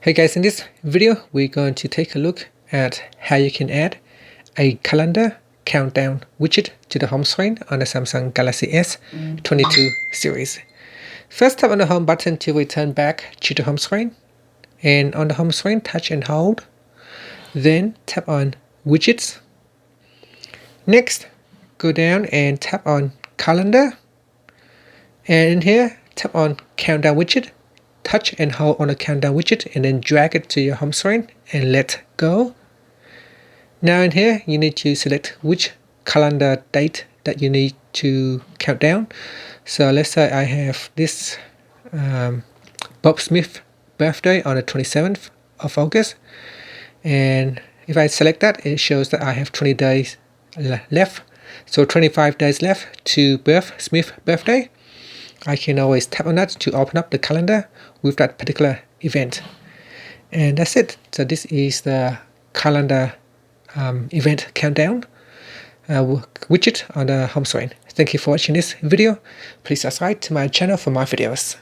Hey guys, in this video we're going to take a look at how you can add a calendar countdown widget to the home screen on the Samsung Galaxy S22 series. First, tap on the home button to return back to the home screen, and on the home screen touch and hold, then tap on widgets. Next, go down and tap on calendar, and in here tap on countdown widget. Touch and hold on the countdown widget and then drag it to your home screen and let go. Now in here you need to select which calendar date that you need to count down. So let's say I have this Bob Smith birthday on the 27th of August, and if I select that, it shows that I have 20 days left, so 25 days left to Smith birthday. I can always tap on that to open up the calendar with that particular event. And that's it. So this is the calendar event countdown widget on the home screen. Thank you for watching this video. Please subscribe to my channel for more videos.